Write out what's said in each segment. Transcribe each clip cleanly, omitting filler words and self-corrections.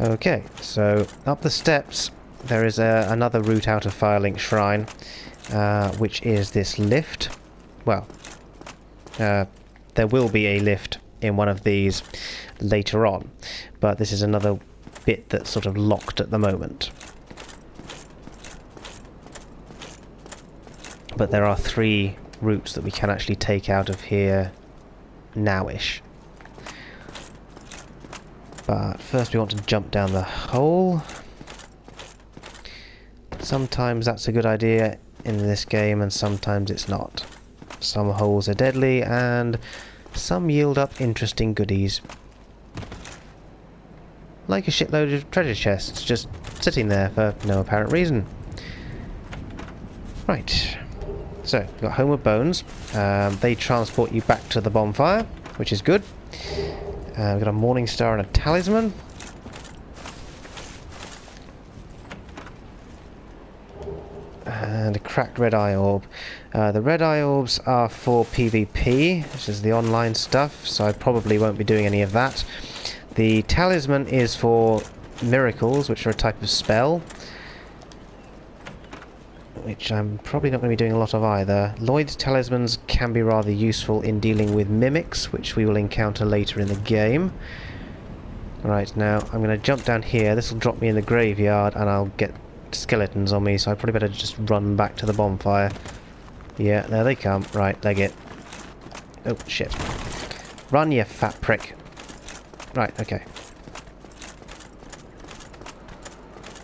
Okay, so up the steps there is another route out of Firelink Shrine, which is this lift. Well, there will be a lift in one of these later on, but this is another bit that's sort of locked at the moment. But there are 3 routes that we can actually take out of here nowish. But first we want to jump down the hole. Sometimes that's a good idea in this game and sometimes it's not. Some holes are deadly and some yield up interesting goodies. Like a shitload of treasure chests just sitting there for no apparent reason. Right, so we've got Homeward Bones. They transport you back to the bonfire, which is good. We've got a Morning Star and a Talisman. And a cracked Red Eye Orb. The Red Eye Orbs are for PvP, which is the online stuff, so I probably won't be doing any of that. The Talisman is for Miracles, which are a type of spell, which I'm probably not going to be doing a lot of either. Lloyd's Talismans can be rather useful in dealing with mimics, which we will encounter later in the game. Right, now I'm going to jump down here. This will drop me in the graveyard and I'll get skeletons on me, so I probably better just run back to the bonfire. Yeah, there they come. Right, leg it. Oh, shit. Run, you fat prick. Right, okay.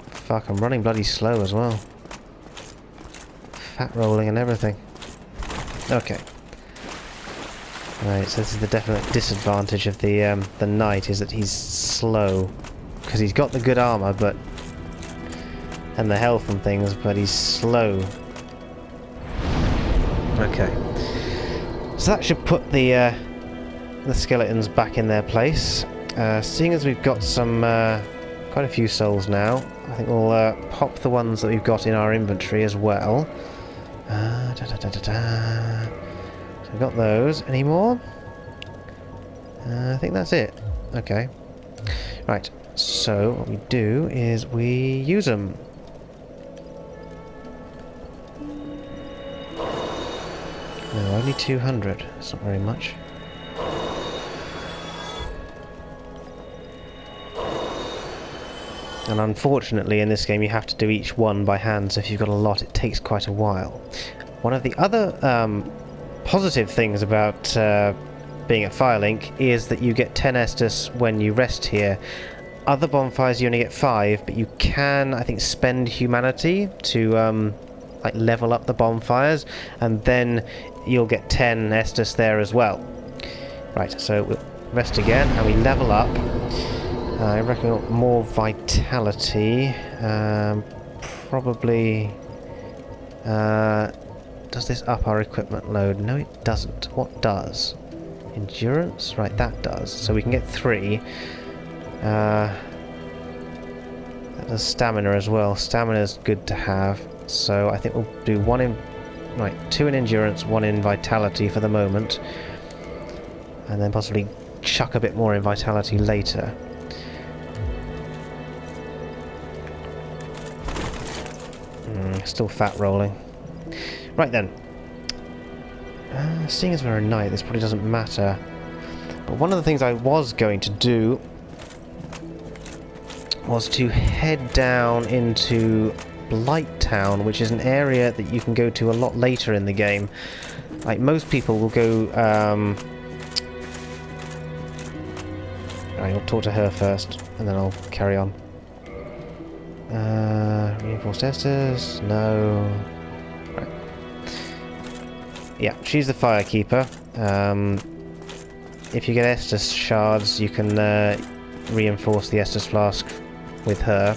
Fuck, I'm running bloody slow as well. Fat rolling and everything. Okay. Right, so this is the definite disadvantage of the knight, is that he's slow. Because he's got the good armor, but... and the health and things, but he's slow. Okay. So that should put the skeletons back in their place. Seeing as we've got some... quite a few souls now, I think we'll pop the ones that we've got in our inventory as well. So we've got those. Any more? I think that's it. Okay. Right, so what we do is we use them. No, only 200. It's not very much. And unfortunately in this game you have to do each one by hand, so if you've got a lot it takes quite a while. One of the other positive things about being at Firelink is that you get 10 Estus when you rest here. Other bonfires you only get 5, but you can, I think, spend humanity to like level up the bonfires, and then you'll get 10 Estus there as well. Right, so we'll rest again and we level up. I reckon we want more vitality. Probably... does this up our equipment load? No, it doesn't. What does? Endurance? Right, that does. So we can get 3. That does stamina as well. Stamina's good to have. So I think we'll do 1 in... right, 2 in endurance, 1 in vitality for the moment. And then possibly chuck a bit more in vitality later. Still fat rolling. Right then. Seeing as we're a knight, this probably doesn't matter. But one of the things I was going to do was to head down into Blight Town, which is an area that you can go to a lot later in the game. Like, most people will go... I'll talk to her first, and then I'll carry on. Reinforced Estus? No. Right. Yeah, she's the Firekeeper. If you get Estus shards, you can reinforce the Estus flask with her.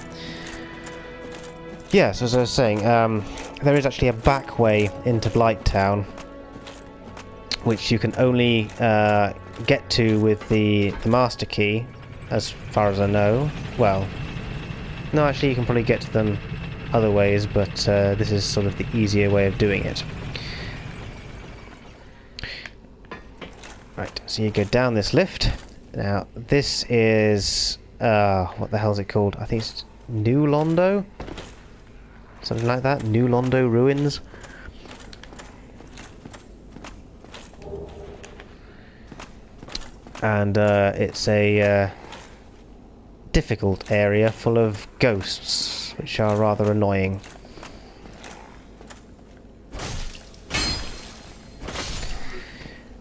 Yes, as I was saying, there is actually a back way into Blight Town, which you can only get to with the Master Key, as far as I know. Well, no, actually you can probably get to them other ways, but this is sort of the easier way of doing it. Right, so you go down this lift. Now, this is what the hell's it called? I think it's New Londo? Something like that? New Londo Ruins? And it's a difficult area full of ghosts, which are rather annoying.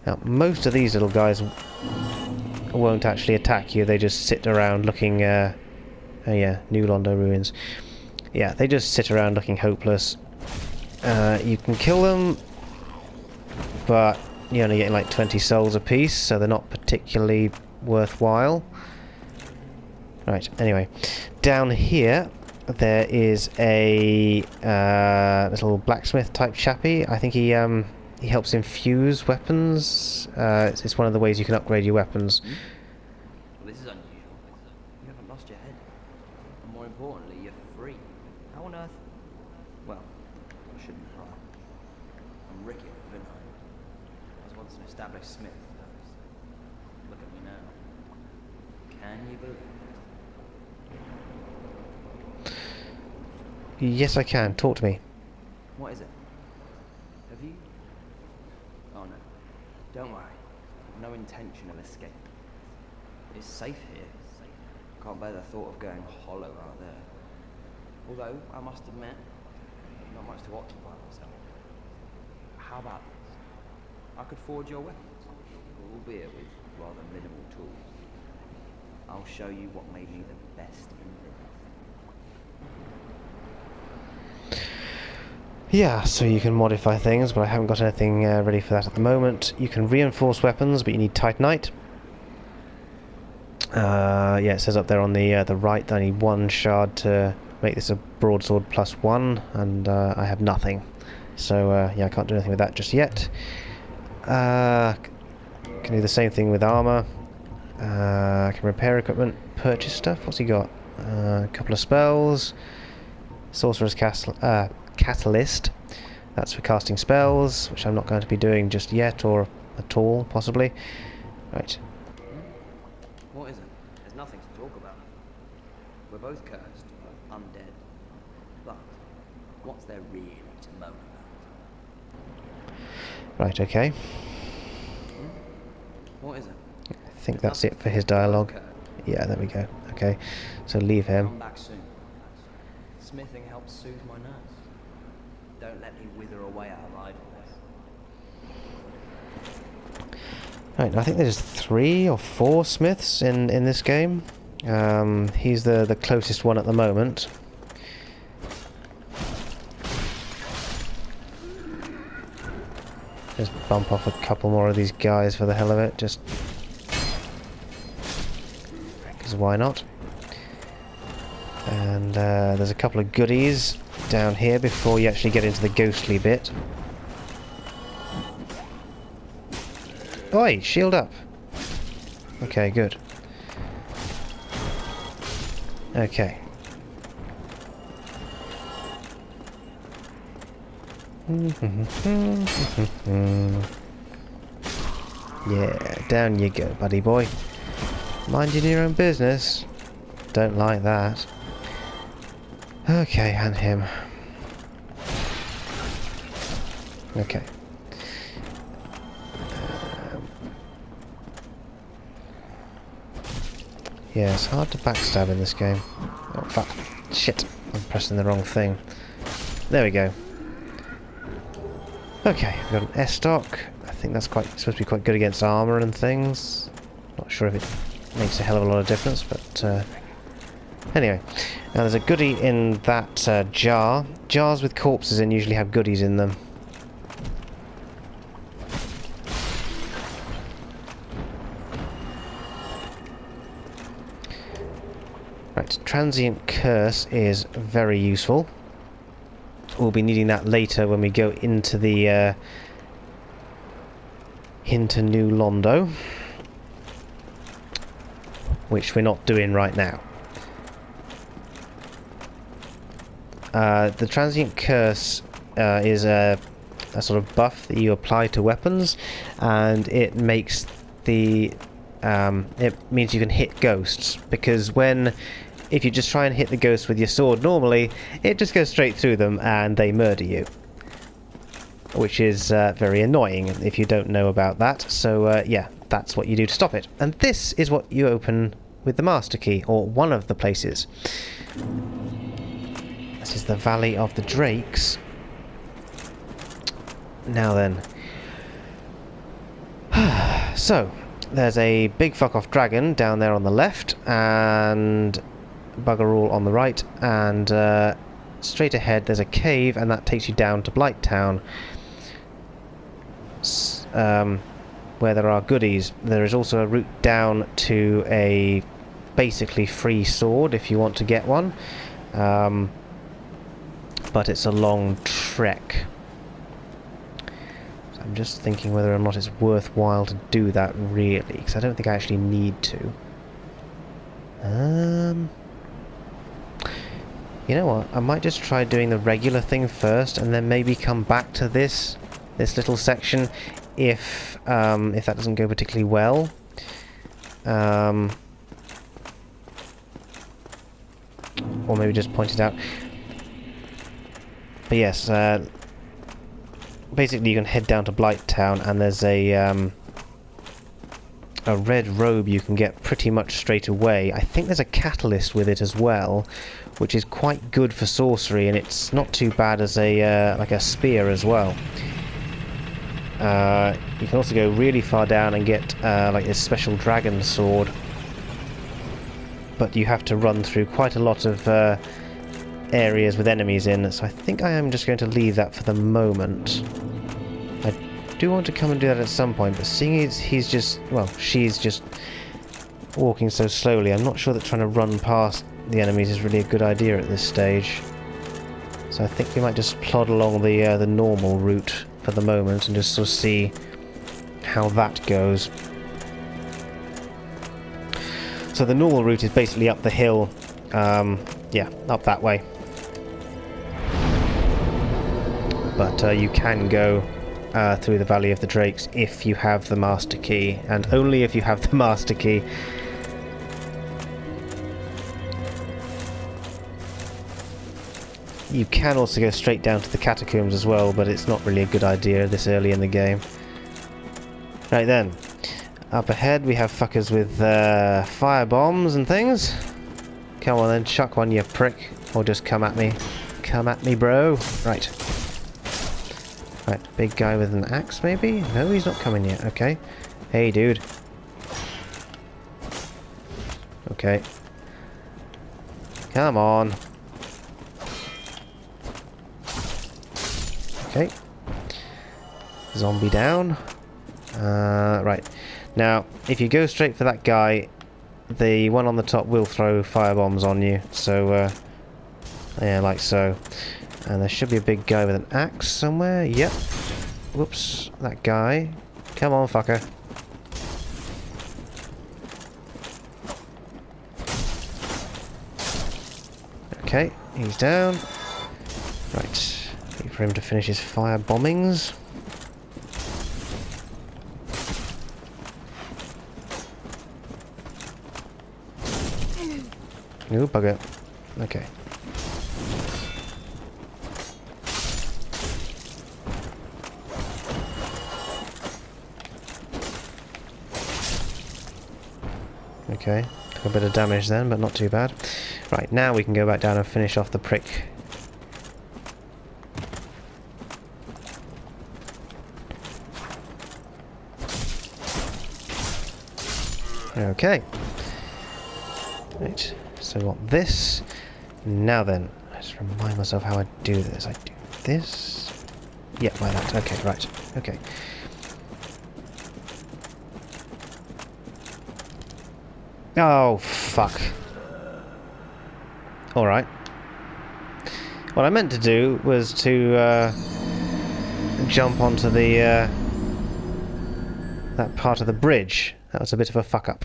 Now, most of these little guys won't actually attack you, they just sit around looking... oh yeah, New Londo Ruins. Yeah, they just sit around looking hopeless. You can kill them, but you're only getting like 20 souls apiece, so they're not particularly worthwhile. Right, anyway. Down here, there is a little blacksmith type chappy. I think he helps infuse weapons. It's one of the ways you can upgrade your weapons. Well, this is unusual. You haven't lost your head. And more importantly, you're free. How on earth? Well, I shouldn't try. I'm Ricky at Vinheim. I was once an established smith. Look at me now. Can you believe it? Yes, I can. Talk to me. What is it? Have you? Oh no. Don't worry. I've no intention of escape. It's safe here. Can't bear the thought of going hollow out there. Although, I must admit, not much to occupy myself. How about this? I could forge your weapons, albeit with rather minimal tools. I'll show you what made me the best in business. Yeah, so you can modify things, but I haven't got anything ready for that at the moment. You can reinforce weapons, but you need Titanite. Yeah, it says up there on the right that I need 1 shard to make this a broadsword +1, and I have nothing. So yeah, I can't do anything with that just yet. Can do the same thing with armor. I can repair equipment, purchase stuff. What's he got? A couple of spells. Sorcerer's Catalyst. That's for casting spells, which I'm not going to be doing just yet, or at all, possibly. Right. What is it? There's nothing to talk about. We're both cursed, undead. But what's there really to moan about? Right, okay. What is it? I think that's it for his dialogue. Yeah, there we go. Okay, so leave him. Come back soon. Smithing helps soothe my nerves. Don't let me wither away out of idleness. Right, I think there's 3 or 4 smiths in this game. He's the closest one at the moment. Just bump off a couple more of these guys for the hell of it, just because why not? And there's a couple of goodies down here before you actually get into the ghostly bit. Oi, shield up. Okay, good. Okay. Yeah, down you go, buddy boy. Minding your own business. Don't like that. Okay, and him. Okay. Yeah, it's hard to backstab in this game. Oh, fuck. Shit. I'm pressing the wrong thing. There we go. Okay, we've got an S-stock. I think that's supposed to be quite good against armor and things. Not sure if it makes a hell of a lot of difference, but anyway. Now there's a goodie in that jar. Jars with corpses in usually have goodies in them. Right, transient curse is very useful. We'll be needing that later when we go into the into New Londo, which we're not doing right now. The transient curse is a sort of buff that you apply to weapons, and it makes the it means you can hit ghosts, because if you just try and hit the ghost with your sword normally, it just goes straight through them and they murder you. Which is very annoying if you don't know about that, so yeah, that's what you do to stop it. And this is what you open with the Master Key, or one of the places. This is the Valley of the Drakes. Now then. So, there's a big fuck-off dragon down there on the left, and bugger all on the right, and straight ahead there's a cave, and that takes you down to Blight Town, where there are goodies. There is also a route down to a basically free sword if you want to get one, but it's a long trek. I'm just thinking whether or not it's worthwhile to do that, really, because I don't think I actually need to. You know what? I might just try doing the regular thing first, and then maybe come back to this little section if that doesn't go particularly well. Or maybe just point it out. But yes. Basically, you can head down to Blight Town, and there's a red robe you can get pretty much straight away. I think there's a catalyst with it as well, which is quite good for sorcery, and it's not too bad as a like a spear as well. You can also go really far down and get like this special dragon sword, but you have to run through quite a lot of areas with enemies in, so I think I am just going to leave that for the moment. I do want to come and do that at some point, but seeing as she's just walking so slowly, I'm not sure that trying to run past the enemies is really a good idea at this stage. So I think we might just plod along the normal route for the moment and just sort of see how that goes. So the normal route is basically up the hill, yeah, up that way. But you can go through the Valley of the Drakes if you have the Master Key, and only if you have the Master Key. You can also go straight down to the catacombs as well, but it's not really a good idea this early in the game. Right then, up ahead we have fuckers with fire bombs and things. Come on then, chuck one, you prick, or just come at me. Come at me, bro. Right. Right, big guy with an axe, maybe? No, he's not coming yet. Okay. Hey, dude. Okay. Come on. Okay. Zombie down. Right. Now, if you go straight for that guy, the one on the top will throw firebombs on you. So, yeah, like so. And there should be a big guy with an axe somewhere. Yep. Whoops. That guy. Come on, fucker. Okay, he's down. Right. Wait for him to finish his fire bombings. Ooh, bugger. Okay. Okay, took a bit of damage then, but not too bad. Right, now we can go back down and finish off the prick. Okay. Right, so we want this. Now then, let's remind myself how I do this. I do this. Yeah, like that. Okay, right. Okay. Oh, fuck. Alright. What I meant to do was to jump onto the that part of the bridge. That was a bit of a fuck up.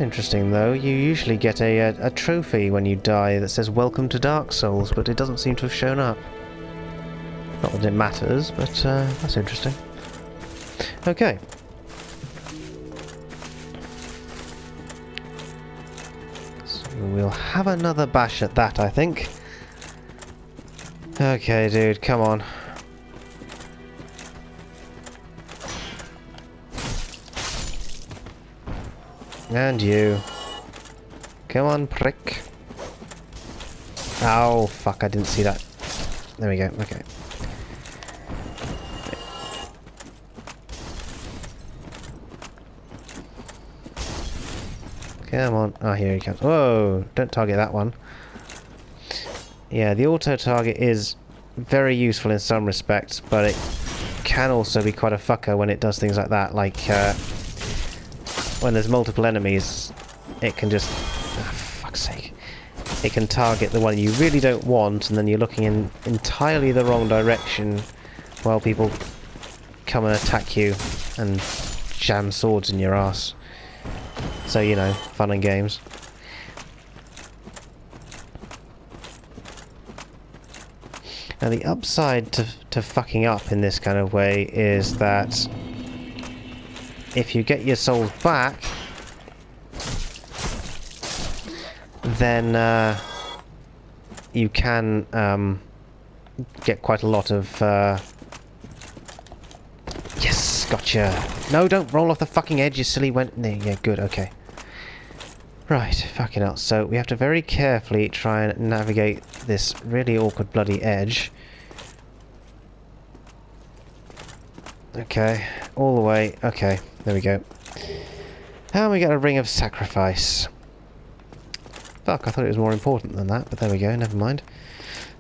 interesting though. You usually get a trophy when you die that says "Welcome to Dark Souls," but it doesn't seem to have shown up. Not that it matters, but that's interesting. Okay. So we'll have another bash at that, I think. Okay, dude, come on. And you. Come on, prick. Oh, fuck, I didn't see that. There we go, okay. Come on. Oh, here he comes. Whoa, don't target that one. Yeah, the auto-target is very useful in some respects, but it can also be quite a fucker when it does things like that, like when there's multiple enemies, it can just... oh, fuck's sake. It can target the one you really don't want, and then you're looking in entirely the wrong direction while people come and attack you and jam swords in your ass. So, you know, fun and games. Now the upside to fucking up in this kind of way is that if you get your souls back, then you can get quite a lot of... Yes, gotcha! No, don't roll off the fucking edge, you silly went... Yeah, good, okay. Right, fucking hell. So we have to very carefully try and navigate this really awkward bloody edge. Okay, all the way. Okay, there we go. And we get a Ring of Sacrifice. Fuck, I thought it was more important than that, but there we go, never mind.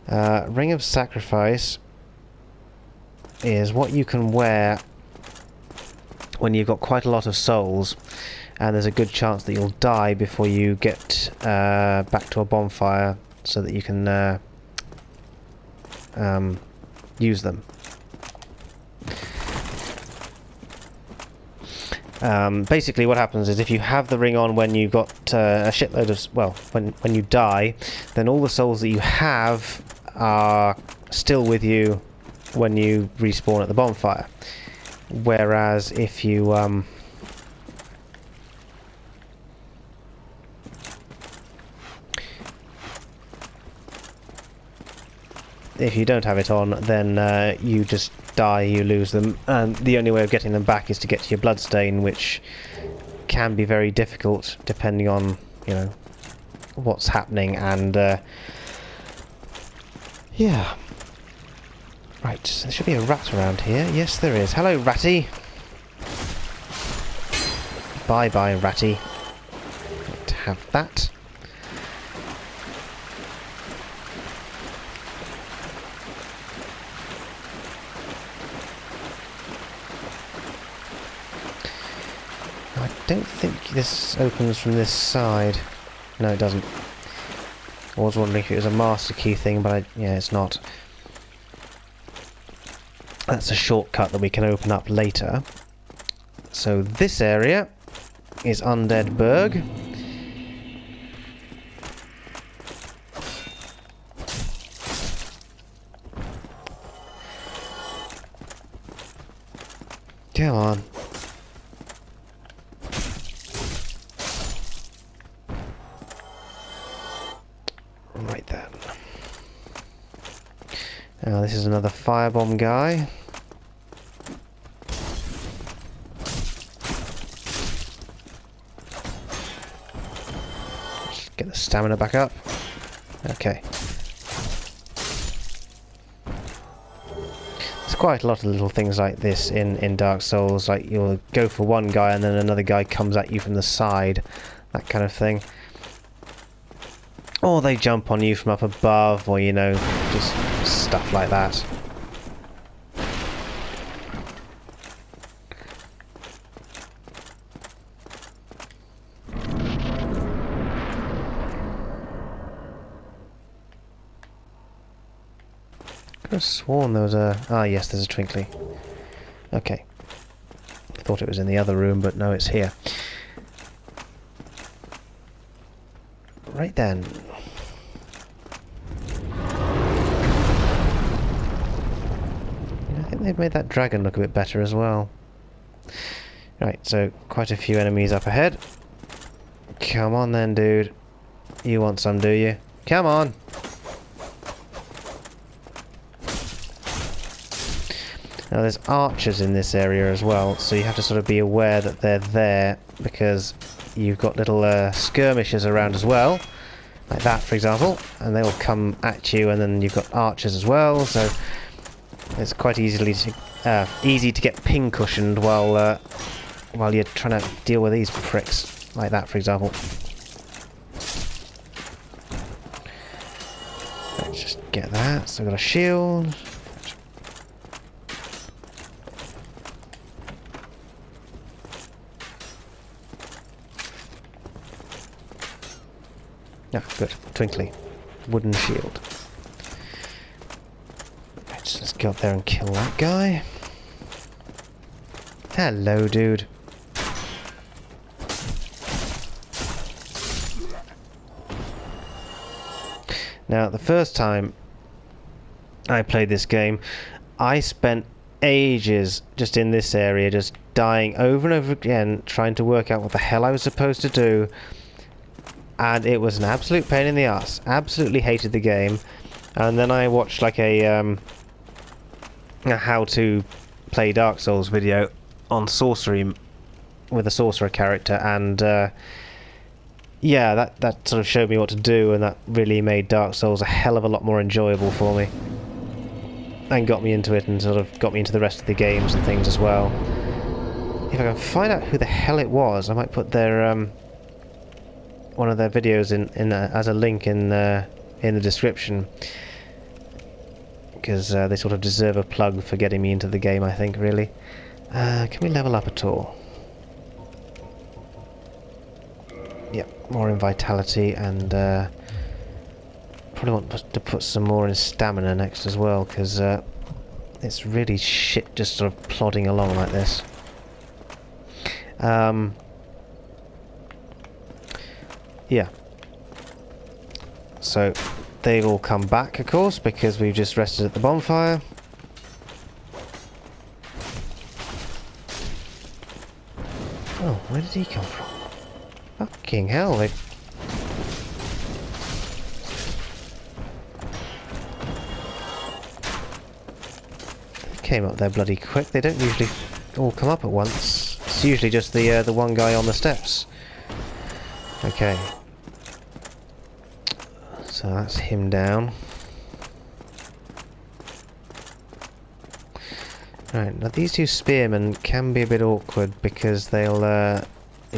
Ring of Sacrifice is what you can wear when you've got quite a lot of souls, and there's a good chance that you'll die before you get back to a bonfire so that you can use them. Basically what happens is if you have the ring on when you've got a shitload of... well, when you die, then all the souls that you have are still with you when you respawn at the bonfire. Whereas if you... if you don't have it on, then you just die, you lose them, and the only way of getting them back is to get to your bloodstain, which can be very difficult depending on, you know, what's happening, and yeah. Right, so there should be a rat around here. Yes, there is. Hello, ratty. Bye-bye, ratty. Let's have that. I don't think this opens from this side. No, it doesn't. I was wondering if it was a master key thing, but yeah, it's not. That's a shortcut that we can open up later. So this area is Undead Burg. Come on. Right then. Now this is another firebomb guy. Just get the stamina back up. Okay. There's quite a lot of little things like this in Dark Souls, like you'll go for one guy and then another guy comes at you from the side, that kind of thing. Or they jump on you from up above, or, you know, just stuff like that. I could have sworn there was a... ah, yes, there's a twinkly. Okay. I thought it was in the other room, but no, it's here. Right then. I think they've made that dragon look a bit better as well. Right, so quite a few enemies up ahead. Come on then, dude. You want some, do you? Come on! Now there's archers in this area as well, so you have to sort of be aware that they're there, because you've got little skirmishers around as well, like that for example, and they'll come at you, and then you've got archers as well, so it's quite easy to get ping cushioned while you're trying to deal with these pricks, like that for example. Let's just get that. So I've got a shield. Ah, good. Twinkly. Wooden shield. Right, so let's go up there and kill that guy. Hello, dude. Now, the first time I played this game, I spent ages just in this area, just dying over and over again, trying to work out what the hell I was supposed to do. And it was an absolute pain in the ass. Absolutely hated the game. And then I watched like a how to play Dark Souls video on sorcery with a sorcerer character, and yeah, that sort of showed me what to do, and that really made Dark Souls a hell of a lot more enjoyable for me, and got me into it, and sort of got me into the rest of the games and things as well. If I can find out who the hell it was, I might put their one of their videos in as a link in the description, because they sort of deserve a plug for getting me into the game, I think, really. Can we level up at all? Yep, more in vitality, and probably want to put some more in stamina next as well, because it's really shit just sort of plodding along like this. Yeah. So they've all come back, of course, because we've just rested at the bonfire. Oh, where did he come from? Fucking hell, they came up there bloody quick. They don't usually all come up at once. It's usually just the one guy on the steps. Okay. So that's him down. Right, now these two spearmen can be a bit awkward because they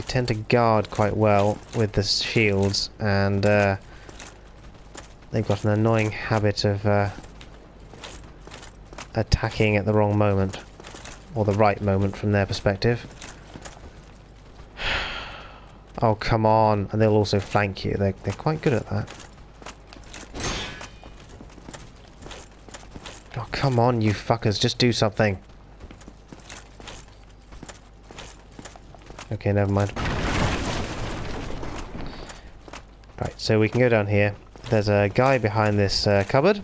tend to guard quite well with the shields, and they've got an annoying habit of attacking at the wrong moment, or the right moment from their perspective. Oh, come on, and they'll also flank you. They're quite good at that. Oh, come on, you fuckers, just do something. Okay, never mind. Right, so we can go down here. There's a guy behind this cupboard.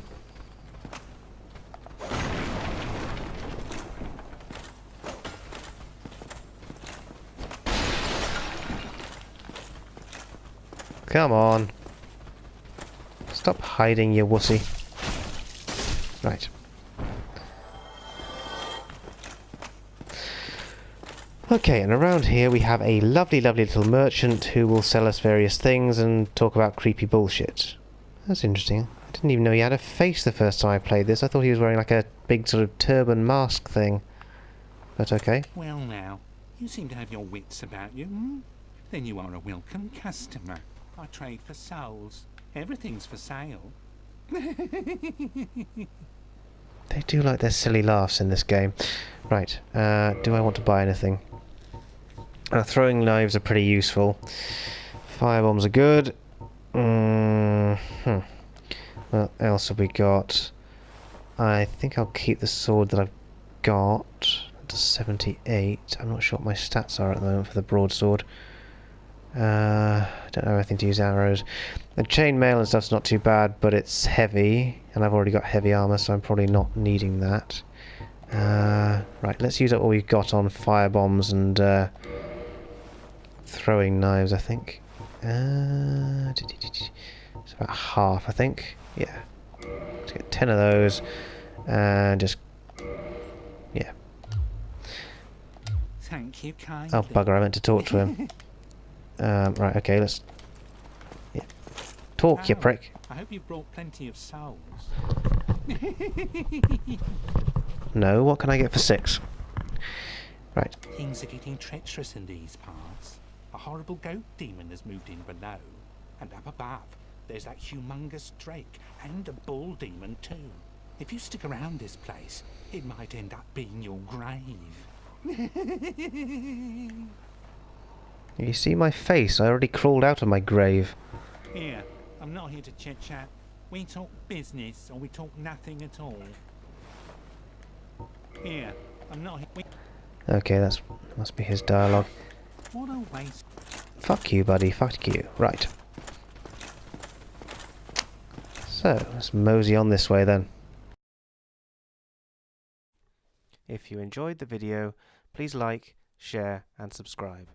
Come on. Stop hiding, you wussy. Right. Okay, and around here we have a lovely, lovely little merchant who will sell us various things and talk about creepy bullshit. That's interesting. I didn't even know he had a face the first time I played this. I thought he was wearing like a big sort of turban mask thing. But okay. Well now, you seem to have your wits about you, hmm? Then you are a welcome customer. I trade for souls. Everything's for sale. They do like their silly laughs in this game. Right, do I want to buy anything? Throwing knives are pretty useful. Firebombs are good. What else have we got? I think I'll keep the sword that I've got. It does 78. I'm not sure what my stats are at the moment for the broadsword. Don't have anything to use arrows. The chainmail and stuff's not too bad, but it's heavy, and I've already got heavy armor, so I'm probably not needing that. Right, let's use up what we've got on firebombs and throwing knives, I think. It's about half, I think. Yeah. Let's get 10 of those, and just... yeah. Thank you kindly. Oh, bugger, I meant to talk to him. Right, okay, let's... yeah. Talk, you prick. I hope you brought plenty of souls. No, what can I get for 6? Right. Things are getting treacherous in these parts. A horrible goat demon has moved in below. And up above, there's that humongous drake and a bull demon too. If you stick around this place, it might end up being your grave. You see my face? I already crawled out of my grave. Here, I'm not here to chit-chat. We talk business or we talk nothing at all. Here, I'm not here. Okay, that's must be his dialogue. What a waste. Fuck you, buddy. Fuck you. Right. So, let's mosey on this way then. If you enjoyed the video, please like, share and subscribe.